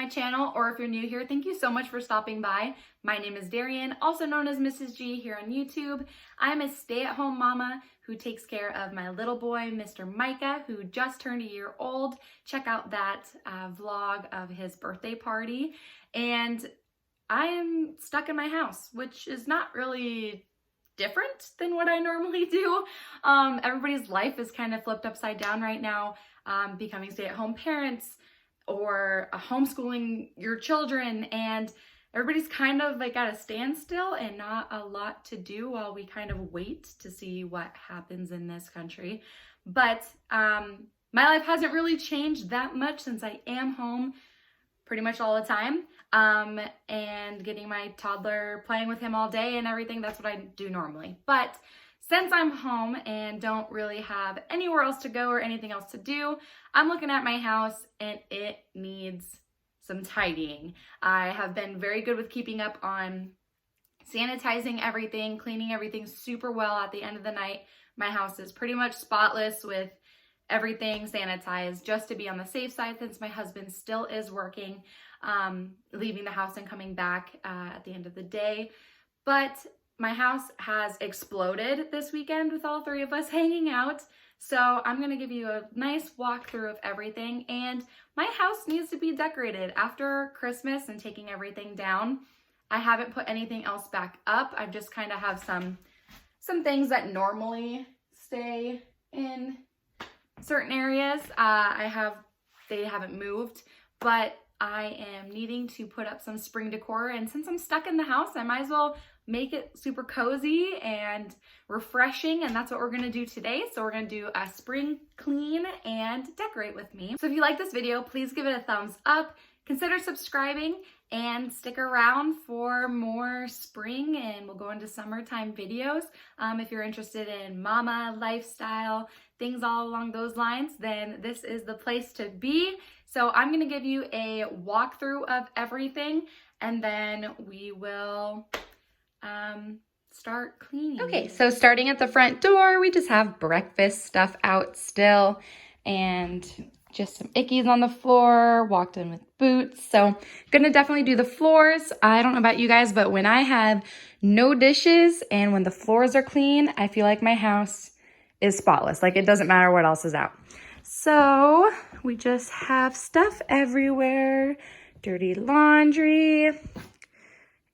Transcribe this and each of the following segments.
channel, or if you're new here, thank you so much for stopping by. My name is Darian, also known as Mrs. G here on YouTube. I'm a stay-at-home mama who takes care of my little boy, Mr. Micah, who just turned a year old. Check out that vlog of his birthday party. And I am stuck in my house, which is not really different than what I normally do. Everybody's life is kind of flipped upside down right now, becoming stay-at-home parents or homeschooling your children, and everybody's kind of like at a standstill and not a lot to do while we kind of wait to see what happens in this country. But my life hasn't really changed that much since I am home pretty much all the time, and getting my toddler, playing with him all day and everything. That's what I do normally. But since I'm home and don't really have anywhere else to go or anything else to do, I'm looking at my house and it needs some tidying. I have been very good with keeping up on sanitizing everything, cleaning everything super well at the end of the night. My house is pretty much spotless with everything sanitized, just to be on the safe side since my husband still is working, leaving the house and coming back at the end of the day. But my house has exploded this weekend with all three of us hanging out. So I'm going to give you a nice walkthrough of everything. And my house needs to be decorated after Christmas and taking everything down. I haven't put anything else back up. I just kind of have some things that normally stay in certain areas. They haven't moved, but I am needing to put up some spring decor, and since I'm stuck in the house, I might as well make it super cozy and refreshing, and that's what we're gonna do today. So we're gonna do a spring clean and decorate with me. So if you like this video, please give it a thumbs up, consider subscribing, and stick around for more spring and we'll go into summertime videos. If you're interested in mama lifestyle, things all along those lines, then this is the place to be. So I'm gonna give you a walkthrough of everything, and then we will start cleaning. Okay, so starting at the front door, we just have breakfast stuff out still, and just some ickies on the floor, walked in with boots. So gonna definitely do the floors. I don't know about you guys, but when I have no dishes and when the floors are clean, I feel like my house is spotless. Like it doesn't matter what else is out. So we just have stuff everywhere, dirty laundry,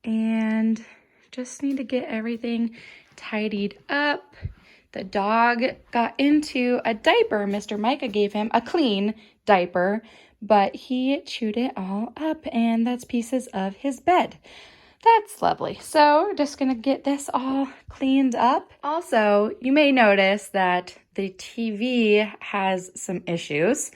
and just need to get everything tidied up. The dog got into a diaper. Mr. Micah gave him a clean diaper, but he chewed it all up, and that's pieces of his bed. That's lovely. So we're just gonna get this all cleaned up. Also, you may notice that the TV has some issues.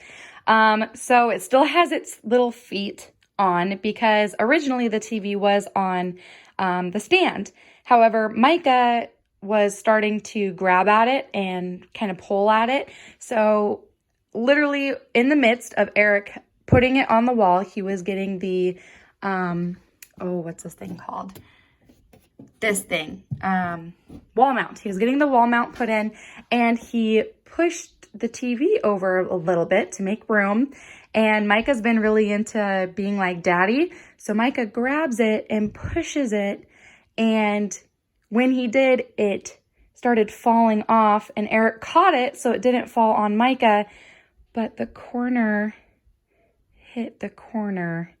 So it still has its little feet on because originally the TV was on the stand. However, Micah was starting to grab at it and kind of pull at it. So literally in the midst of Eric putting it on the wall, he was getting the, what's this thing called? This thing, wall mount. He was getting the wall mount put in, and he pushed the TV over a little bit to make room. And Micah's been really into being like daddy. So Micah grabs it and pushes it, and when he did, it started falling off, and Eric caught it so it didn't fall on Micah, but the corner hit the corner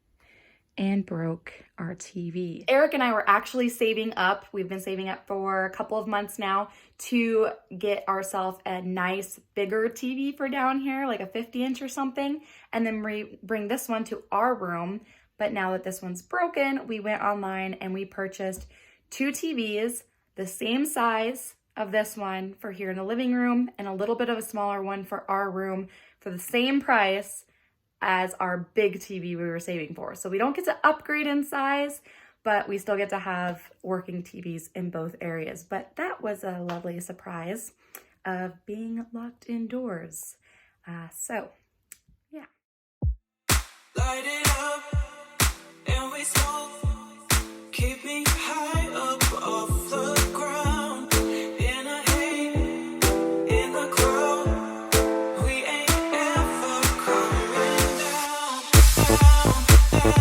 and broke our TV. Eric and I were actually saving up. We've been saving up for a couple of months now to get ourselves a nice bigger TV for down here, like a 50-inch or something, and then bring this one to our room. But now that this one's broken, we went online and we purchased 2 TVs, the same size of this one for here in the living room, and a little bit of a smaller one for our room for the same price as our big TV we were saving for. So we don't get to upgrade in size, but we still get to have working TVs in both areas. But that was a lovely surprise of being locked indoors. So, yeah. Light it up and we smoke. Keep me high up off the ground. In a haze, in the crowd. We ain't ever coming down, down, down.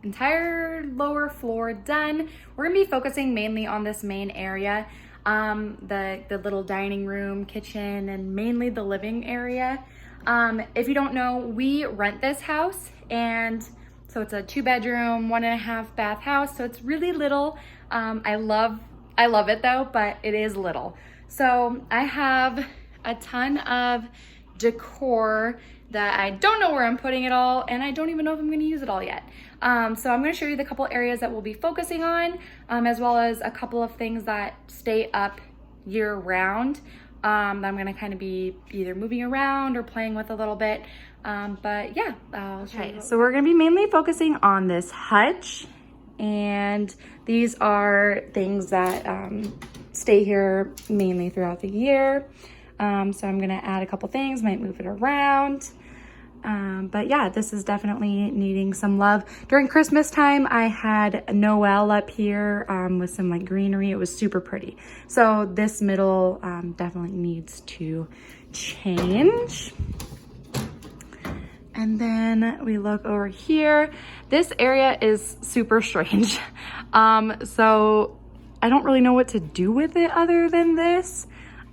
the entire lower floor done. We're gonna be focusing mainly on this main area, the little dining room, kitchen, and mainly the living area. If you don't know, we rent this house, and so it's a 2-bedroom, 1.5 bath house. So it's really little. I love it though, but it is little. So I have a ton of decor that I don't know where I'm putting it all, and I don't even know if I'm gonna use it all yet. So I'm gonna show you the couple areas that we'll be focusing on, as well as a couple of things that stay up year round. That I'm gonna kind of be either moving around or playing with a little bit. But yeah, I'll show you. So we're gonna be mainly focusing on this hutch, and these are things that stay here mainly throughout the year. So I'm gonna add a couple things, might move it around. But yeah, this is definitely needing some love. During Christmas time, I had Noel up here with some like greenery. It was super pretty. So this middle definitely needs to change. And then we look over here. This area is super strange. So I don't really know what to do with it other than this.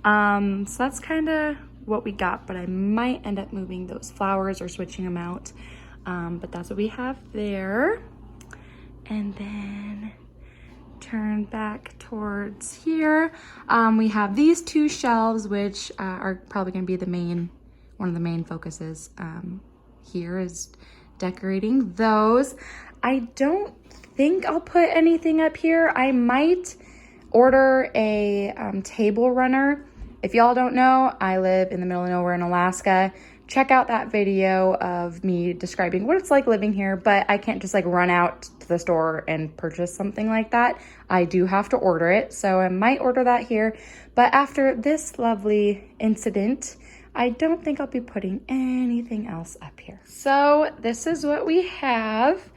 So that's kind of what we got, but I might end up moving those flowers or switching them out. But that's what we have there. And then turn back towards here. We have these 2 shelves, which are probably gonna be one of the main focuses here is decorating those. I don't think I'll put anything up here. I might order a table runner. If y'all don't know, I live in the middle of nowhere in Alaska. Check out that video of me describing what it's like living here, but I can't just like run out to the store and purchase something like that. I do have to order it, so I might order that here. But after this lovely incident, I don't think I'll be putting anything else up here. So this is what we have.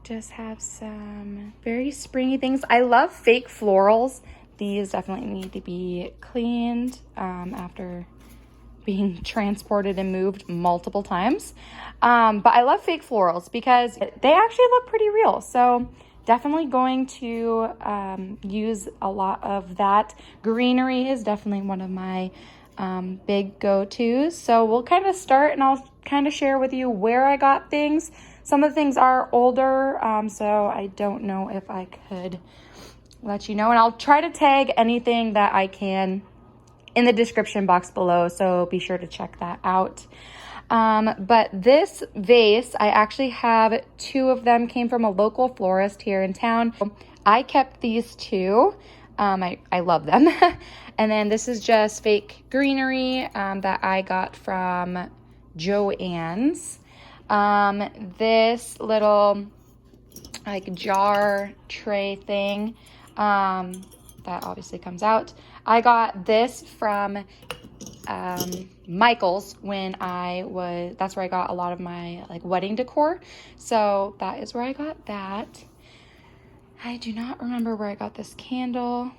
Just have some very springy things. I love fake florals. These definitely need to be cleaned after being transported and moved multiple times. But I love fake florals because they actually look pretty real. So definitely going to use a lot of that. Greenery is definitely one of my big go-tos. So we'll kind of start, and I'll kind of share with you where I got things. Some of the things are older, so I don't know if I could let you know. And I'll try to tag anything that I can in the description box below, so be sure to check that out. But this vase, I actually have 2 of them, came from a local florist here in town. I kept these 2. I love them. And then this is just fake greenery that I got from Joann's. This little like jar tray thing that obviously comes out. I got this from Michael's when that's where I got a lot of my like wedding decor. So that is where I got that. I do not remember where I got this candle,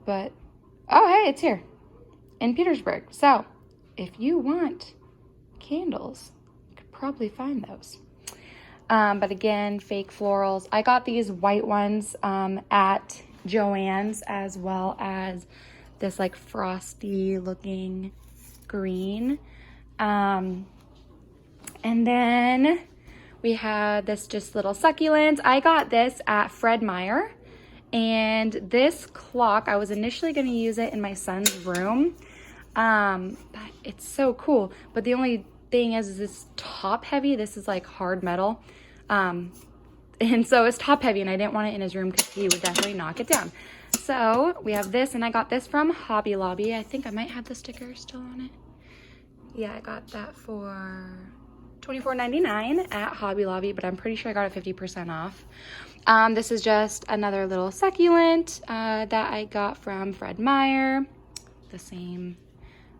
but oh, hey, it's here in Petersburg. So if you want candles, you could probably find those. But again, fake florals. I got these white ones at Joann's, as well as this like frosty looking green. And then we had this just little succulent. I got this at Fred Meyer. And this clock, I was initially going to use it in my son's room. But it's so cool. But the only thing is this top heavy. This is like hard metal. And so it's top heavy, and I didn't want it in his room because he would definitely knock it down. So we have this, and I got this from Hobby Lobby. I think I might have the sticker still on it. Yeah, I got that for $24.99 at Hobby Lobby, but I'm pretty sure I got it 50% off. This is just another little succulent that I got from Fred Meyer. The same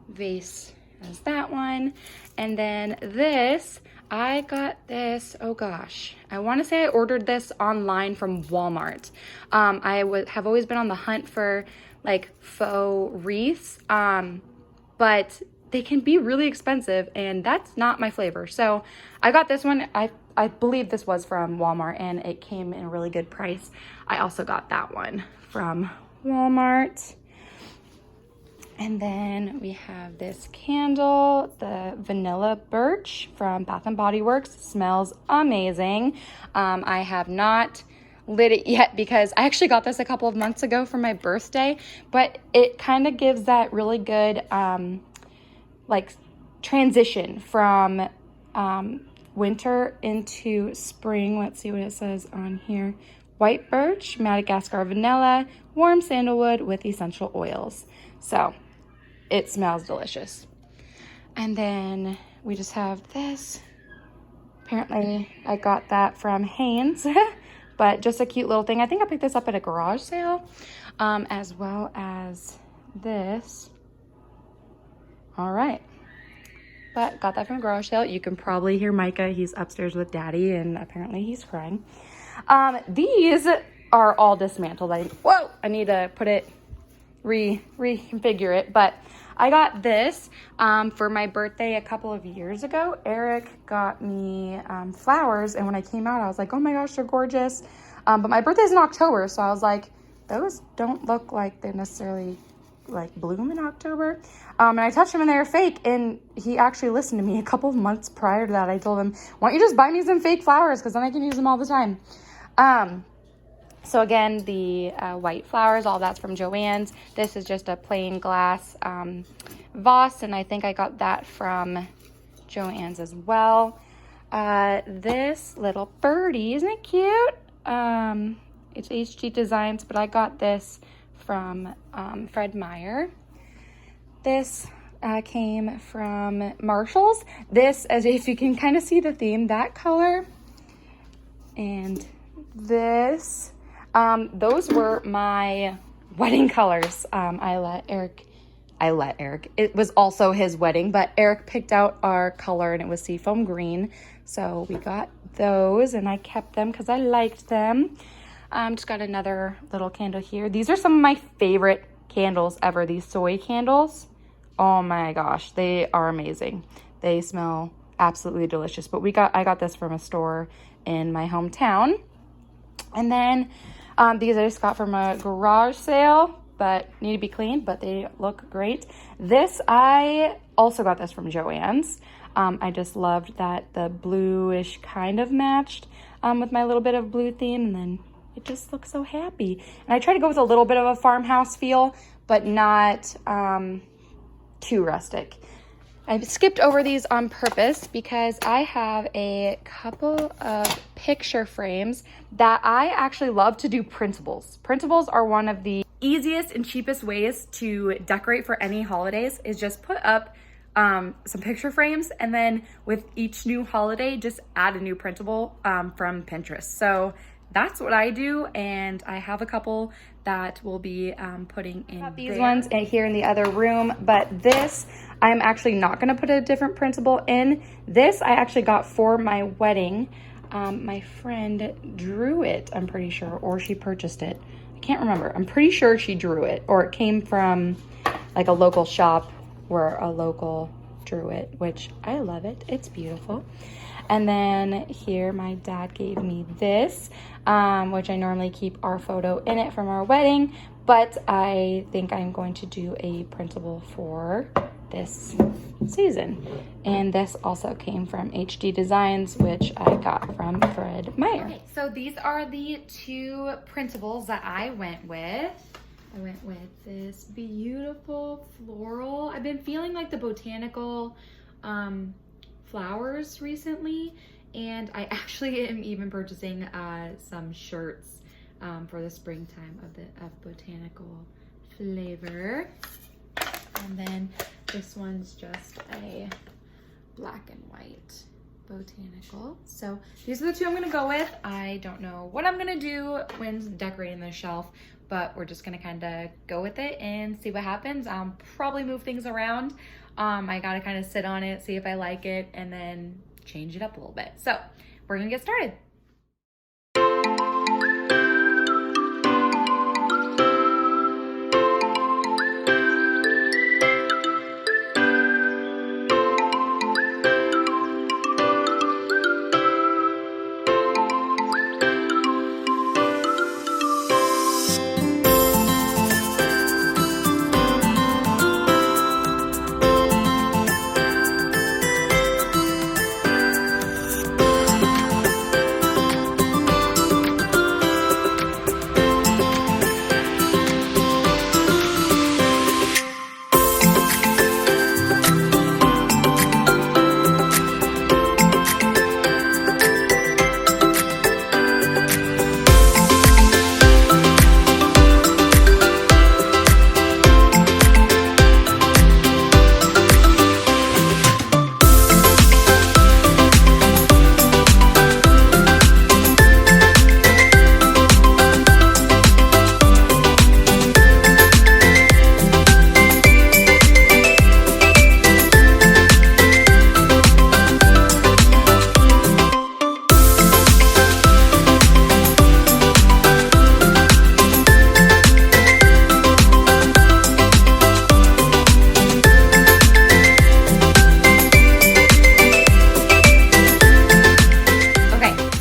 vase as that one. And then this, I got this, oh gosh, I want to say I ordered this online from Walmart. I have always been on the hunt for like faux wreaths, but they can be really expensive, and that's not my flavor. So I got this one. I I believe this was from Walmart and it came in a really good price. I also got that one from Walmart. And then we have this candle, the Vanilla Birch from Bath & Body Works. Smells amazing. I have not lit it yet because I actually got this a couple of months ago for my birthday, but it kind of gives that really good like transition from winter into spring. Let's see what it says on here. White birch, Madagascar vanilla, warm sandalwood with essential oils. So it smells delicious. And then we just have this. Apparently I got that from Hanes, but just a cute little thing. I think I picked this up at a garage sale, as well as this. All right. But got that from a garage sale. You can probably hear Micah. He's upstairs with Daddy, and apparently he's crying. These are all dismantled. I need to put it, reconfigure it. But I got this for my birthday a couple of years ago. Eric got me flowers, and when I came out, I was like, oh my gosh, they're gorgeous. But my birthday's in October, so I was like, those don't look like they necessarily like bloom in October. And I touched them and they were fake, and he actually listened to me a couple of months prior to that. I told him, why don't you just buy me some fake flowers, because then I can use them all the time. So again, the white flowers, all that's from Joann's. This is just a plain glass vase, and I think I got that from Joann's as well. This little birdie, isn't it cute? It's HG Designs, but I got this from Fred Meyer. This came from Marshall's. This, as if you can kind of see the theme, that color. And this, those were my wedding colors. I let Eric, it was also his wedding, but Eric picked out our color and it was seafoam green. So we got those and I kept them because I liked them. Just got another little candle here. These are some of my favorite candles ever, these soy candles. Oh my gosh, they are amazing. They smell absolutely delicious. But I got this from a store in my hometown. And then these I just got from a garage sale, but need to be cleaned, but they look great. This, I also got this from Joann's. I just loved that the bluish kind of matched with my little bit of blue theme, and then it just looks so happy. And I try to go with a little bit of a farmhouse feel, but not too rustic. I skipped over these on purpose because I have a couple of picture frames that I actually love to do printables. Printables are one of the easiest and cheapest ways to decorate for any holidays, is just put up some picture frames, and then with each new holiday, just add a new printable from Pinterest. So that's what I do, and I have a couple that we'll be putting in these ones here in the other room. But this, I'm actually not going to put a different printable in. This I actually got for my wedding. My friend drew it, I'm pretty sure, or she purchased it. I can't remember. I'm pretty sure she drew it, or it came from like a local shop where a local drew it, which I love it. It's beautiful. And then here my dad gave me this, which I normally keep our photo in it from our wedding, but I think I'm going to do a printable for this season. And this also came from HG Designs, which I got from Fred Meyer. Okay, so these are the two printables that I went with. I went with this beautiful floral. I've been feeling like the botanical flowers recently, and I actually am even purchasing some shirts for the springtime of botanical flavor. And then this one's just a black and white botanical. So these are the two I'm gonna go with. I don't know what I'm gonna do when decorating the shelf, but we're just gonna kind of go with it and see what happens. Probably move things around. I gotta kind of sit on it, see if I like it, and then change it up a little bit. So we're gonna get started.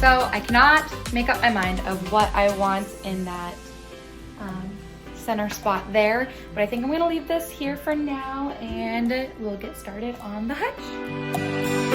So I cannot make up my mind of what I want in that center spot there, but I think I'm gonna leave this here for now and we'll get started on the hutch.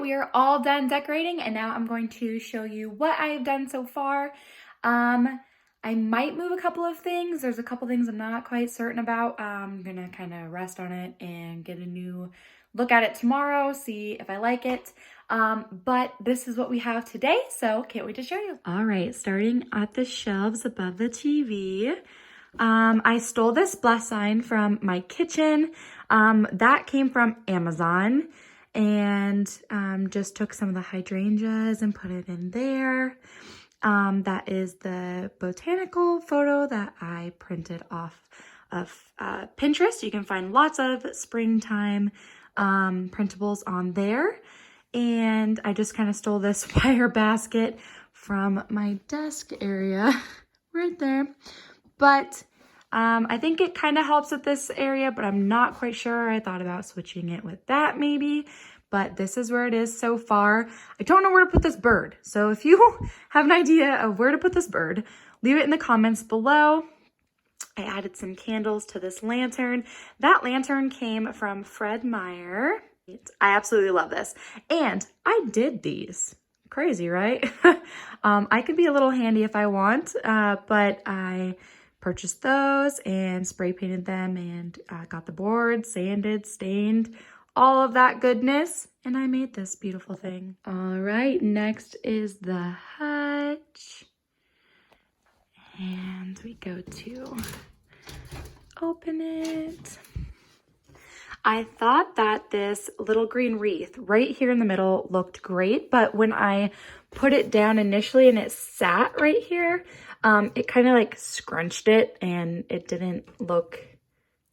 We are all done decorating and now I'm going to show you what I have done so far. I might move a couple of things. There's a couple things I'm not quite certain about. I'm gonna kind of rest on it and get a new look at it tomorrow, see if I like it. But this is what we have today, so can't wait to show you. All right, starting at the shelves above the TV. I stole this bless sign from my kitchen. That came from Amazon. And just took some of the hydrangeas and put it in there. That is the botanical photo that I printed off of Pinterest. You can find lots of springtime printables on there. And I just kind of stole this wire basket from my desk area right there. But I think it kind of helps with this area, but I'm not quite sure. I thought about switching it with that maybe, but this is where it is so far. I don't know where to put this bird. So if you have an idea of where to put this bird, leave it in the comments below. I added some candles to this lantern. That lantern came from Fred Meyer. I absolutely love this. And I did these. Crazy, right? I could be a little handy if I want, but I purchased those and spray painted them and got the board sanded, stained, all of that goodness. And I made this beautiful thing. All right, next is the hutch. And we go to open it. I thought that this little green wreath right here in the middle looked great, but when I put it down initially and it sat right here, it kind of like scrunched it and it didn't look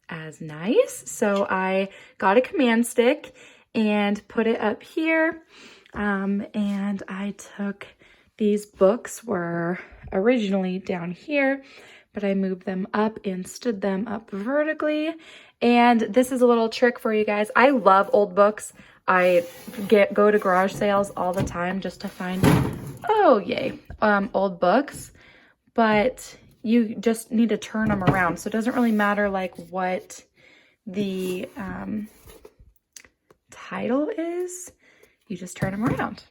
as nice. So I got a command stick and put it up here. And I took these books were originally down here, but I moved them up and stood them up vertically. And this is a little trick for you guys. I love old books. I go to garage sales all the time just to find, oh yay, old books. But you just need to turn them around. So it doesn't really matter like what the title is. You just turn them around.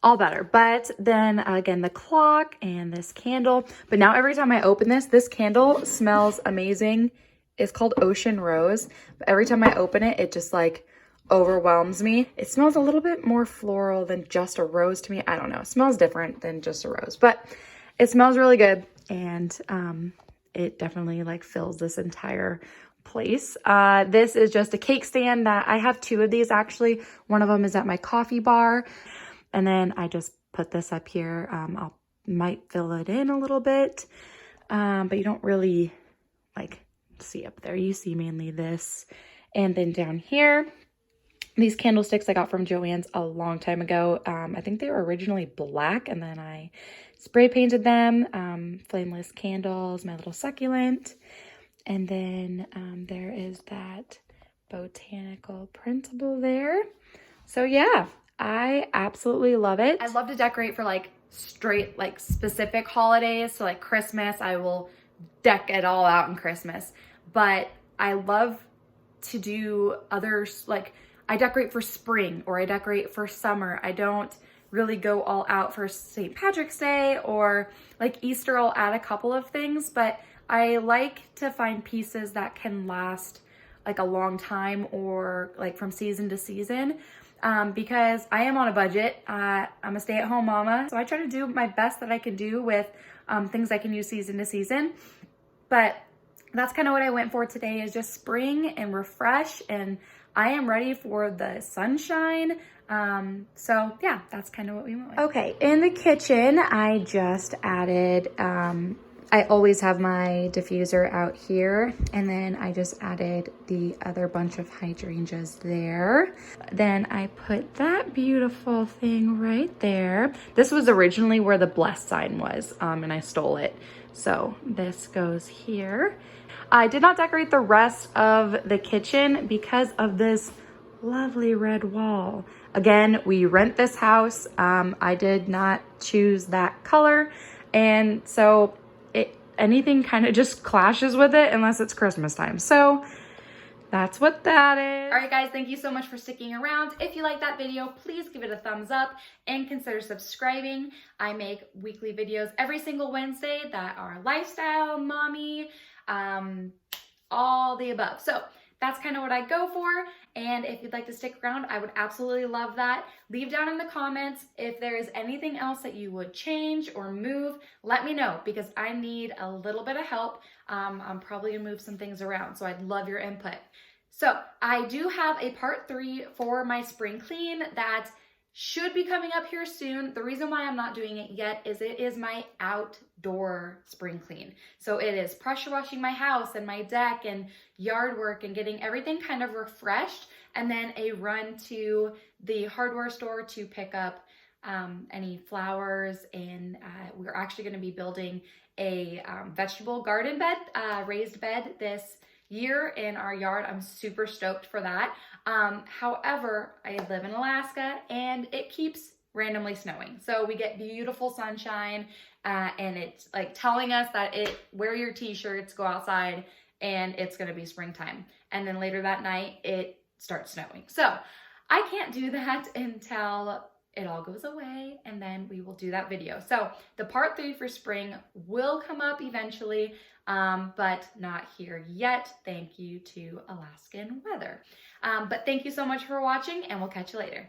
All better. But then again, the clock and this candle. But now every time I open this, this candle smells amazing. It's called Ocean Rose. But every time I open it, it just like overwhelms me. It smells a little bit more floral than just a rose to me. I don't know. It smells different than just a rose. But it smells really good. And it definitely like fills this entire place. This is just a cake stand that I have two of these actually. One of them is at my coffee bar. And then I just put this up here. Might fill it in a little bit, but you don't really like see up there. You see mainly this. And then down here, These candlesticks I got from Joann's a long time ago. I think they were originally black, and then I spray painted them. Flameless candles, my little succulent. And then there is that botanical printable there. So yeah, I absolutely love it. I love to decorate for like straight, like specific holidays. So like Christmas, I will deck it all out in Christmas. But I love to do others, like I decorate for spring or I decorate for summer. I don't really go all out for St. Patrick's Day, or like Easter, I'll add a couple of things, but I like to find pieces that can last like a long time or like from season to season, because I am on a budget. I'm a stay-at-home mama, so I try to do my best that I can do with things I can use season to season. But that's kind of what I went for today, is just spring and refresh, and I am ready for the sunshine. So yeah, that's kind of what we went with. Okay, in the kitchen, I just added, I always have my diffuser out here, and then I just added the other bunch of hydrangeas there. Then I put that beautiful thing right there. This was originally where the bless sign was, and I stole it. So this goes here. I did not decorate the rest of the kitchen because of this lovely red wall. Again, we rent this house. I did not choose that color, and so anything kind of just clashes with it unless it's Christmas time. So that's what that is. All right, guys, thank you so much for sticking around. If you like that video, please give it a thumbs up and consider subscribing. I make weekly videos every single Wednesday that are lifestyle, mommy, all the above. So that's kind of what I go for. And if you'd like to stick around, I would absolutely love that. Leave down in the comments if there is anything else that you would change or move. Let me know, because I need a little bit of help. I'm probably gonna move some things around, so I'd love your input. So I do have a part 3 for my spring clean that should be coming up here soon. The reason why I'm not doing it yet is it is my outdoor spring clean. So it is pressure washing my house and my deck and yard work and getting everything kind of refreshed, and then a run to the hardware store to pick up any flowers. And we're actually going to be building a vegetable garden bed, raised bed this year in our yard. I'm super stoked for that. However, I live in Alaska and it keeps randomly snowing. So we get beautiful sunshine, and it's like telling us that wear your t-shirts, go outside, and it's gonna be springtime. And then later that night, it starts snowing. So I can't do that until it all goes away, and then we will do that video. So the part 3 for spring will come up eventually, but not here yet. Thank you to Alaskan weather. But thank you so much for watching, and we'll catch you later.